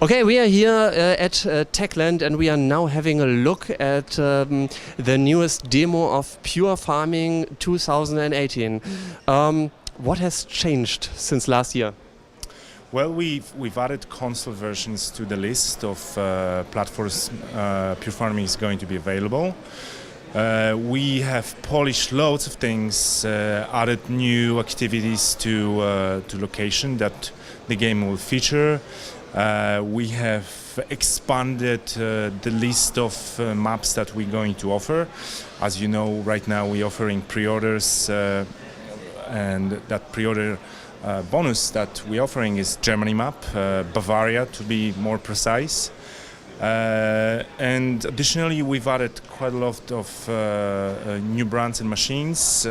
Okay, we are here at Techland, and we are now having a look at the newest demo of Pure Farming 2018. What has changed since last year? Well, we've added console versions to the list of platforms Pure Farming is going to be available. We have polished loads of things, added new activities to location that the game will feature. We have expanded the list of maps that we're going to offer. As you know, right now we're offering pre-orders, and that pre-order bonus that we're offering is Germany map, Bavaria to be more precise. And additionally, we've added quite a lot of new brands and machines.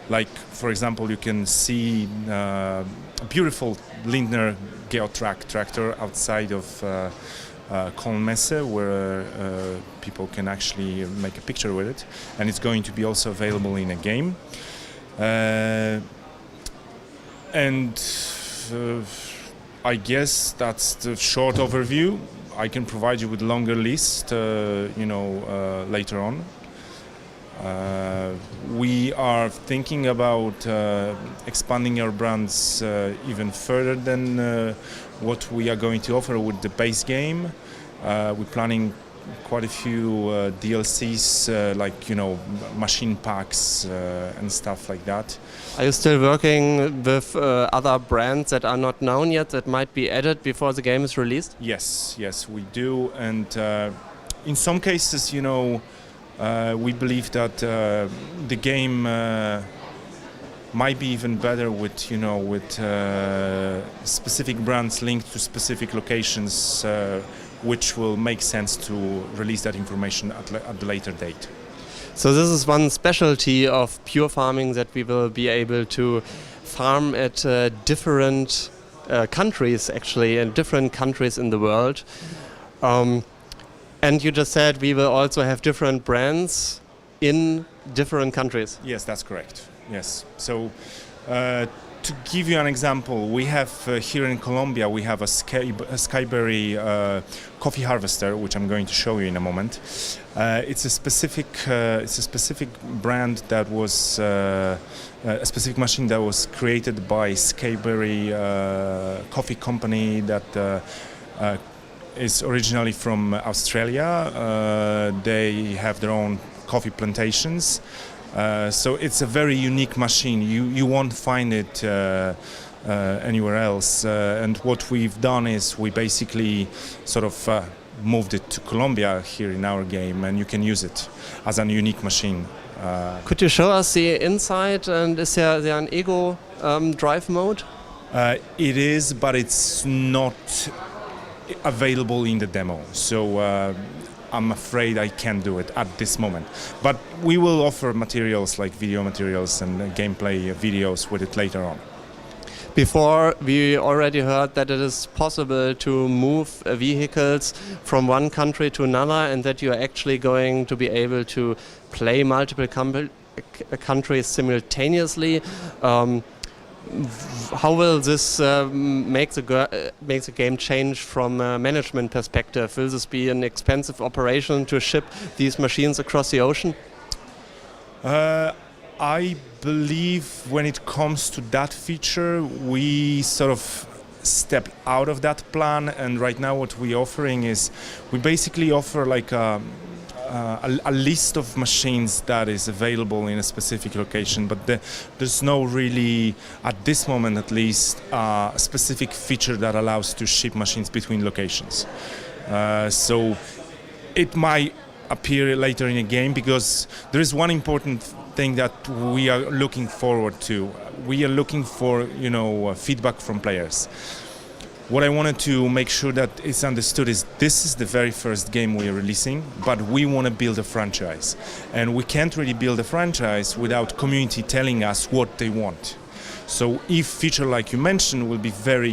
Like, for example, you can see a beautiful Lindner Geotrack tractor outside of Kaum where people can actually make a picture with it, and it's going to be also available in a game. I guess that's the short overview. I can provide you with longer list, later on. We are thinking about expanding our brands even further than what we are going to offer with the base game. We're planning quite a few DLCs, machine packs and stuff like that. Are you still working with other brands that are not known yet that might be added before the game is released? Yes, we do. And in some cases, we believe that the game might be even better with specific brands linked to specific locations, which will make sense to release that information at the later date. So this is one specialty of Pure Farming, that we will be able to farm at different countries, actually, in different countries in the world. And you just said we will also have different brands in different countries. Yes, that's correct. Yes. So to give you an example, we have here in Colombia, we have a Skyberry coffee harvester, which I'm going to show you in a moment. It's a specific brand that was a specific machine that was created by Skyberry coffee company that is originally from Australia. They have their own coffee plantations. So it's a very unique machine. You won't find it anywhere else. And what we've done is we basically sort of moved it to Colombia here in our game, and you can use it as a unique machine. Could you show us the inside, and is there an ego drive mode? It is, but it's not available in the demo. So I'm afraid I can't do it at this moment. But we will offer materials like video materials and gameplay videos with it later on. Before, we already heard that it is possible to move vehicles from one country to another, and that you are actually going to be able to play multiple countries simultaneously. How will this make the game change from a management perspective? Will this be an expensive operation to ship these machines across the ocean? I believe when it comes to that feature, we sort of step out of that plan, and right now what we're offering is we basically offer like a list of machines that is available in a specific location, but there's no really, at this moment at least, a specific feature that allows to ship machines between locations. So it might appear later in a game, because there is one important thing that we are looking forward to. We are looking for, feedback from players. What I wanted to make sure that is understood is this is the very first game we are releasing, but we want to build a franchise. And we can't really build a franchise without community telling us what they want. So if feature like you mentioned will be very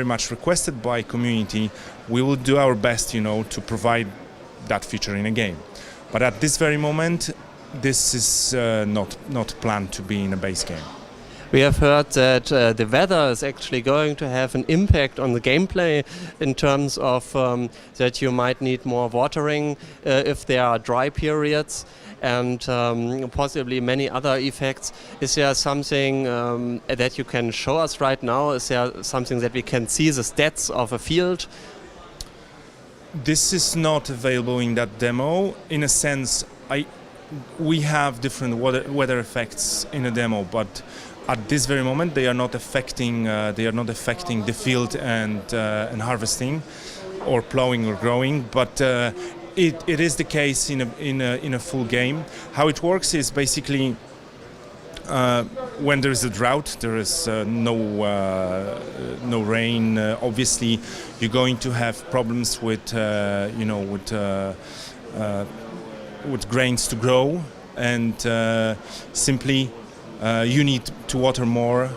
much requested by community, we will do our best, to provide that feature in a game. But at this very moment, this is not planned to be in a base game. We have heard that the weather is actually going to have an impact on the gameplay in terms of that you might need more watering if there are dry periods, and possibly many other effects. Is there something that you can show us right now? Is there something that we can see the stats of a field? This is not available in that demo. In a sense, we have different weather effects in a demo, but at this very moment they are not affecting the field and harvesting or plowing or growing. But it is the case in a full game. How it works is basically when there is a drought, there is no rain. Obviously, you're going to have problems with with grains to grow, and simply you need to water more.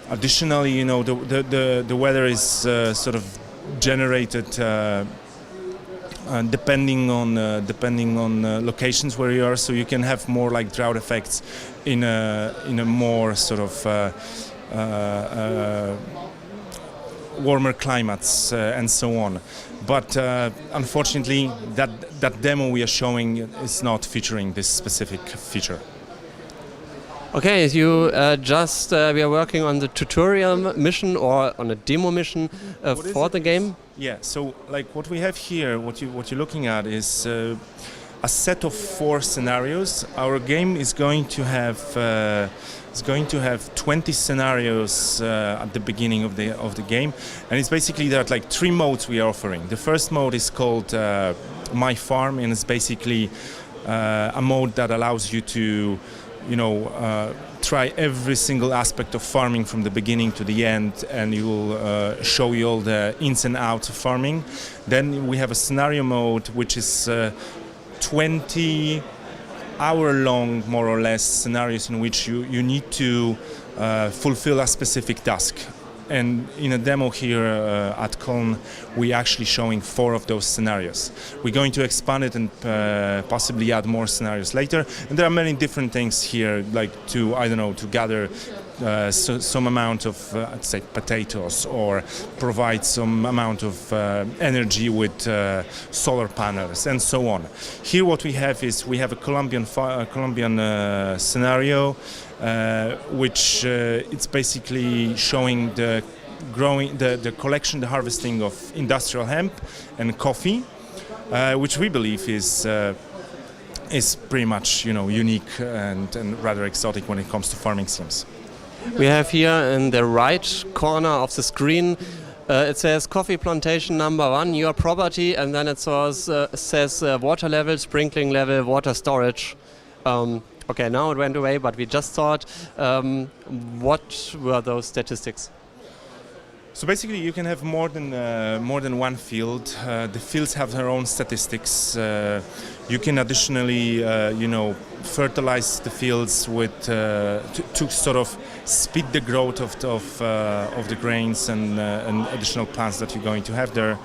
Additionally, the weather is sort of generated depending on locations where you are, so you can have more like drought effects in a more sort of warmer climates and so on. But unfortunately, that demo we are showing is not featuring this specific feature. Okay, you we are working on the tutorial mission or on a demo mission for the game. Yeah, so like what we have here, what you're looking at is a set of 4 scenarios. Our game is going to have 20 scenarios at the beginning of the game, and it's basically there are like 3 modes we are offering. The first mode is called My Farm, and it's basically a mode that allows you to try every single aspect of farming from the beginning to the end, and it will show you all the ins and outs of farming. Then we have a scenario mode, which is 20 hour-long, more or less, scenarios in which you need to fulfill a specific task. And in a demo here at Kaum, we're actually showing 4 of those scenarios. We're going to expand it and possibly add more scenarios later. And there are many different things here, like to gather some amount of, let's say, potatoes, or provide some amount of energy with solar panels, and so on. Here what we have is we have a Colombian scenario, which it's basically showing the collection, the harvesting of industrial hemp and coffee, which we believe is pretty much unique and rather exotic when it comes to farming sims. We have here in the right corner of the screen it says coffee plantation number 1, your property, and then it says water level, sprinkling level, water storage. Okay, now it went away, but we just thought, what were those statistics? So basically, you can have more than one field. The fields have their own statistics. You can additionally, fertilize the fields with to sort of speed the growth of the grains and additional plants that you're going to have there.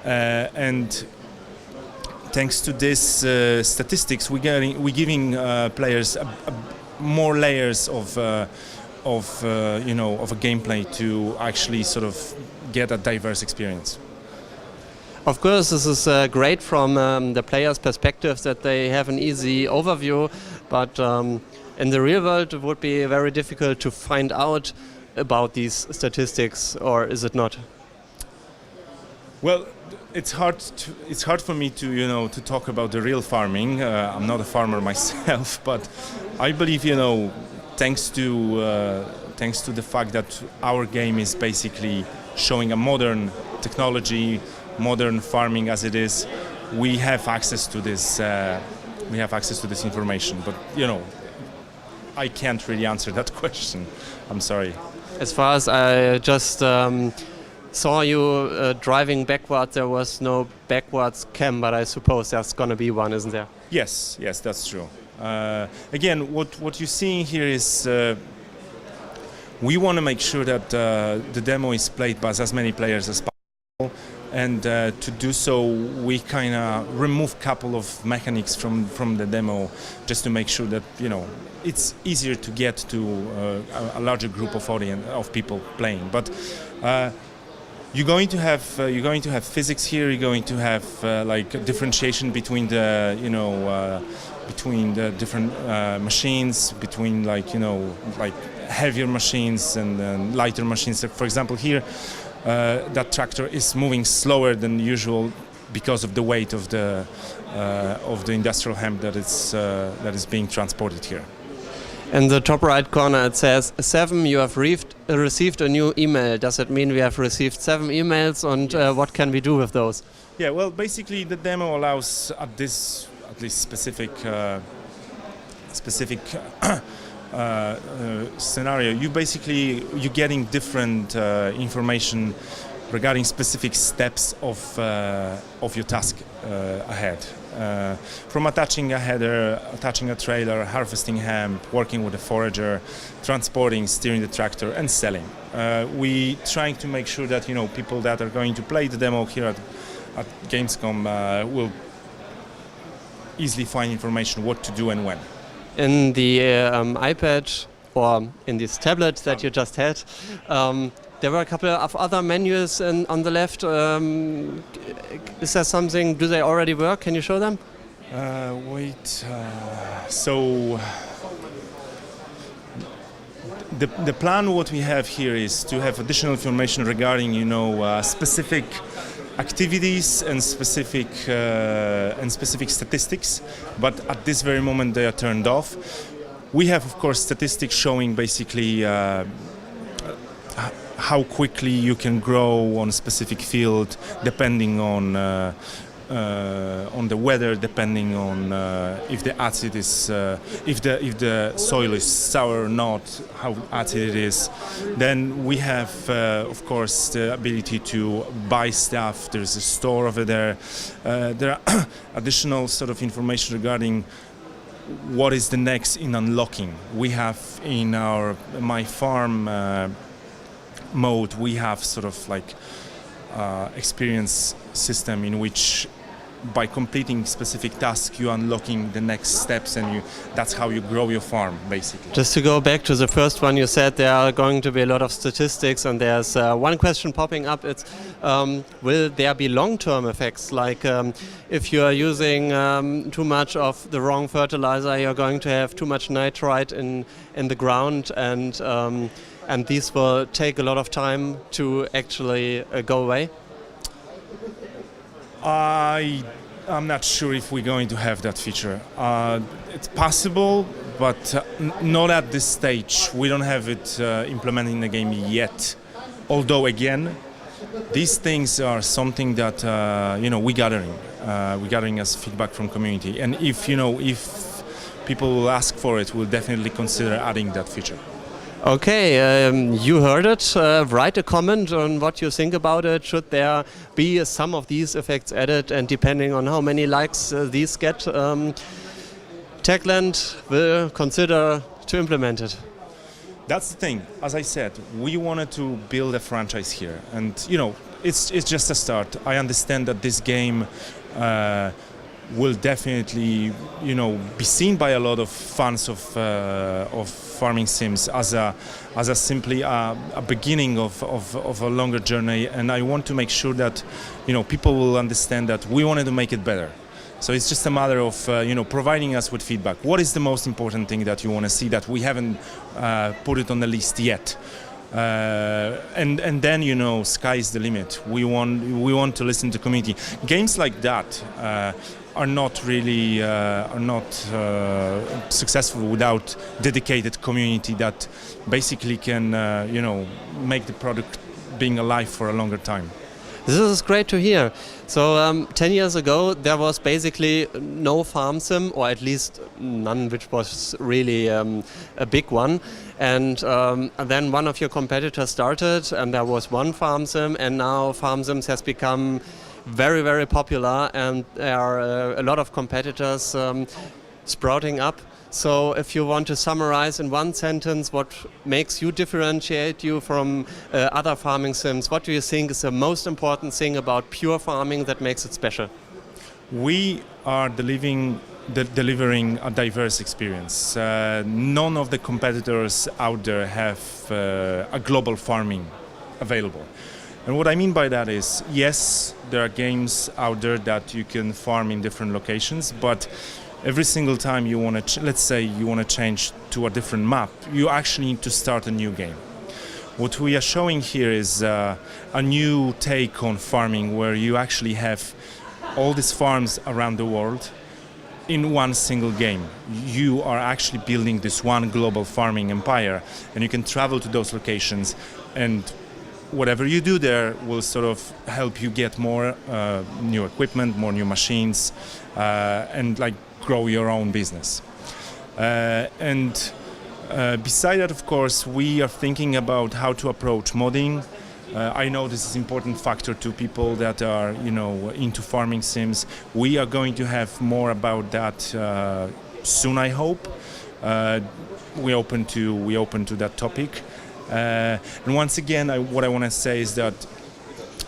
And thanks to this statistics, we're giving players more layers of a gameplay to actually sort of get a diverse experience. Of course, this is great from the player's perspective that they have an easy overview, but in the real world it would be very difficult to find out about these statistics, or is it not? Well, it's hard for me to talk about the real farming. I'm not a farmer myself, but I believe thanks to the fact that our game is basically showing a modern technology, modern farming as it is, we have access to this. We have access to this information, but I can't really answer that question. I'm sorry. As far as I just saw you driving backwards, there was no backwards cam, but I suppose there's gonna be one, isn't there? Yes, that's true. Again, what you're seeing here is we want to make sure that the demo is played by as many players as possible. And to do so, we kind of remove a couple of mechanics from the demo, just to make sure that it's easier to get to a larger group of people playing. But you're going to have physics here. You're going to have like a differentiation between the between the different machines, between like heavier machines and lighter machines. For example, here that tractor is moving slower than usual because of the weight of the industrial hemp that is being transported here. In the top right corner it says 7, you have received a new email. Does it mean we have received 7 emails, and Yes. what can we do with those? Yeah, well, basically the demo allows at least specific scenario. You're getting different information regarding specific steps of your task ahead. From attaching a header, attaching a trailer, harvesting hemp, working with a forager, transporting, steering the tractor, and selling. We trying to make sure that people that are going to play the demo here at GamesCom will easily find information what to do and when. In the iPad or in this tablet that you just had, there were a couple of other menus on the left. Is there something? Do they already work? Can you show them? So the plan what we have here is to have additional information regarding specific activities and specific statistics, but at this very moment they are turned off. We have, of course, statistics showing basically how quickly you can grow on a specific field, depending on the weather, depending on if the acid is if the soil is sour or not, how acid it is. Then we have, of course, the ability to buy stuff. There's a store over there. There are additional sort of information regarding what is the next in unlocking. We have in our My Farm mode, we have sort of like experience system in which by completing specific tasks you unlocking the next steps, and that's how you grow your farm basically. Just to go back to the first one, you said there are going to be a lot of statistics, and there's one question popping up. It's will there be long-term effects, like if you are using too much of the wrong fertilizer, you're going to have too much nitrite in the ground, and these will take a lot of time to actually go away? I'm not sure if we're going to have that feature. It's possible, but not at this stage. We don't have it implemented in the game yet. Although, again, these things are something that we're gathering as feedback from community. And if people will ask for it, we'll definitely consider adding that feature. Okay, you heard it. Write a comment on what you think about it. Should there be some of these effects added, and depending on how many likes these get, Techland will consider to implement it. That's the thing. As I said, we wanted to build a franchise here, and it's just a start. I understand that this game will definitely be seen by a lot of fans of farming sims as a simply a beginning of a longer journey, and I want to make sure that people will understand that we wanted to make it better. So it's just a matter of providing us with feedback. What is the most important thing that you want to see that we haven't put it on the list yet? And then sky's the limit. We want to listen to community. Games like that are not really successful without dedicated community that basically can make the product being alive for a longer time. This is great to hear. So 10 years ago there was basically no farm sim, or at least none which was really a big one. And then one of your competitors started, and there was one farm sim, and now farm sims has become very, very popular, and there are a lot of competitors sprouting up. So if you want to summarize in one sentence what makes you differentiate you from other farming sims, what do you think is the most important thing about pure farming that makes it special? We are delivering a diverse experience. None of the competitors out there have a global farming available. And what I mean by that is, yes, there are games out there that you can farm in different locations, but every single time you want to, let's say you want to change to a different map, you actually need to start a new game. What we are showing here is a new take on farming, where you actually have all these farms around the world in one single game. You are actually building this one global farming empire, and you can travel to those locations, and whatever you do there will sort of help you get more new equipment, more new machines, and like grow your own business. Beside that, of course, we are thinking about how to approach modding. I know this is an important factor to people that are, into farming sims. We are going to have more about that soon, I hope. We open to that topic. And once again, what I want to say is that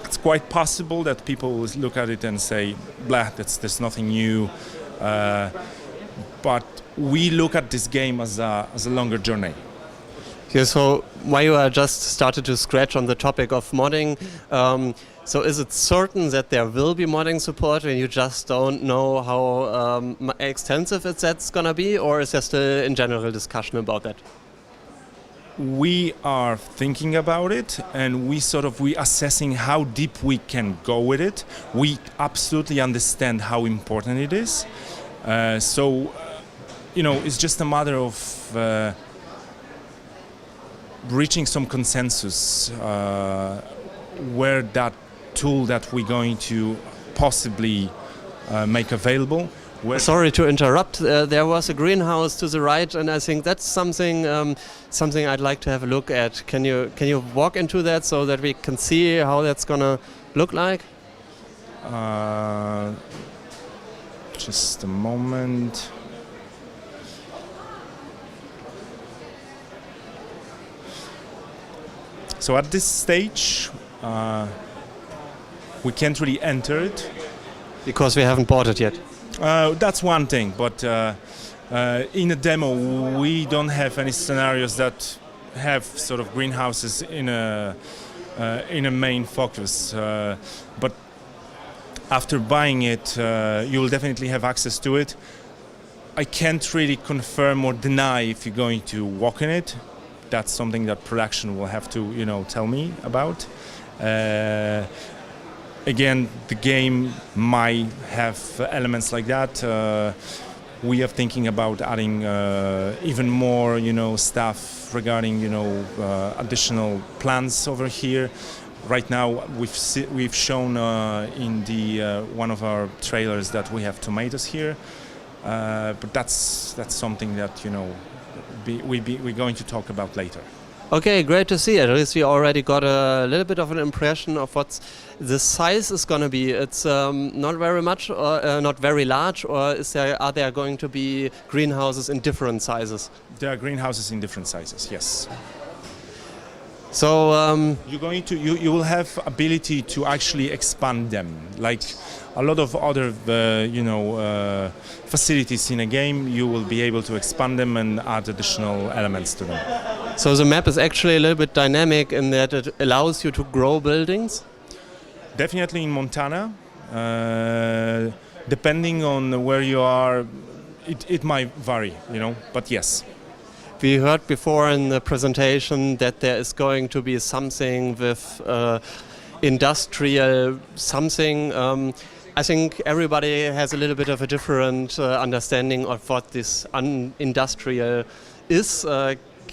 it's quite possible that people will look at it and say, "Blah, there's nothing new." But we look at this game as a longer journey. Yeah, so why you are just started to scratch on the topic of modding. So is it certain that there will be modding support and you just don't know how extensive that's going to be, or is there still in general discussion about that? We are thinking about it, and we assessing how deep we can go with it. We absolutely understand how important it is. It's just a matter of reaching some consensus where that tool that we're going to possibly make available. Sorry to interrupt. There was a greenhouse to the right, and I think that's something I'd like to have a look at. Can you walk into that so that we can see how that's gonna look like? Just a moment. So at this stage, we can't really enter it because we haven't bought it yet. That's one thing, but in a demo we don't have any scenarios that have sort of greenhouses in a main focus. But after buying it, you will definitely have access to it. I can't really confirm or deny if you're going to walk in it. That's something that production will have to, tell me about. Again, the game might have elements like that. We are thinking about adding even more, stuff regarding, additional plans over here. Right now, we've shown in the one of our trailers that we have tomatoes here, but that's something that we're going to talk about later. Okay, great to see. At least we already got a little bit of an impression of what the size is going to be. It's not very much, or not very large, or are there going to be greenhouses in different sizes? There are greenhouses in different sizes, yes. So you will have ability to actually expand them, like a lot of other facilities in a game. You will be able to expand them and add additional elements to them. So the map is actually a little bit dynamic in that it allows you to grow buildings? Definitely in Montana. Depending on where you are, it might vary, but yes. We heard before in the presentation that there is going to be something with industrial something. I think everybody has a little bit of a different understanding of what this industrial is.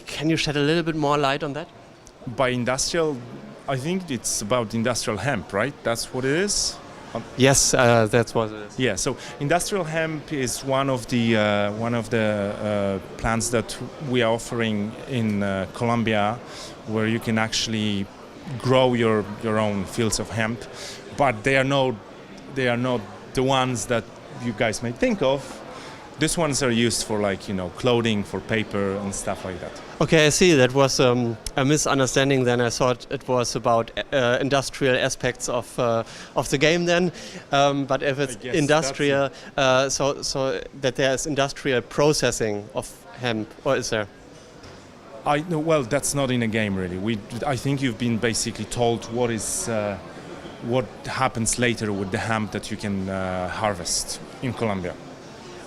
Can you shed a little bit more light on that? By industrial, I think it's about industrial hemp, right? That's what it is? Yes, that's what it is. Yeah, so industrial hemp is one of the plants that we are offering in Colombia, where you can actually grow your own fields of hemp, but they are not the ones that you guys may think of. These ones are used for clothing, for paper and stuff like that. Okay, I see. That was a misunderstanding. Then I thought it was about industrial aspects of the game. Then, but if it's industrial, so that there is industrial processing of hemp, or is there? Well, that's not in a game really. I think you've been basically told what happens later with the hemp that you can harvest in Colombia.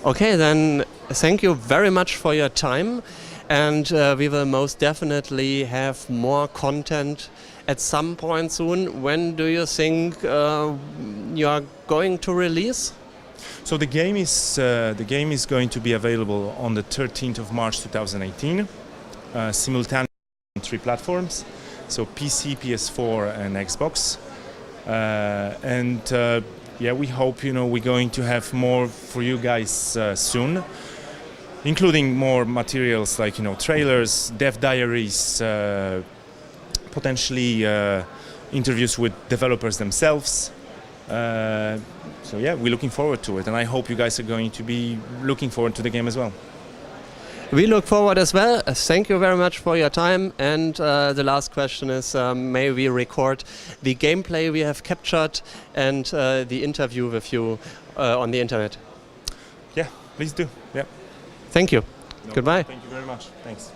Okay, then thank you very much for your time, and we will most definitely have more content at some point soon. When do you think you are going to release? So the game is going to be available on the 13th of March 2018, simultaneously on 3 platforms, so PC, PS4 and Xbox. We hope we're going to have more for you guys soon, including more materials like trailers, dev diaries, potentially interviews with developers themselves. We're looking forward to it, and I hope you guys are going to be looking forward to the game as well. We look forward as well. Thank you very much for your time. And the last question is, may we record the gameplay we have captured and the interview with you on the internet? Yeah, please do. Yeah. Thank you. Goodbye. Thank you very much. Thanks.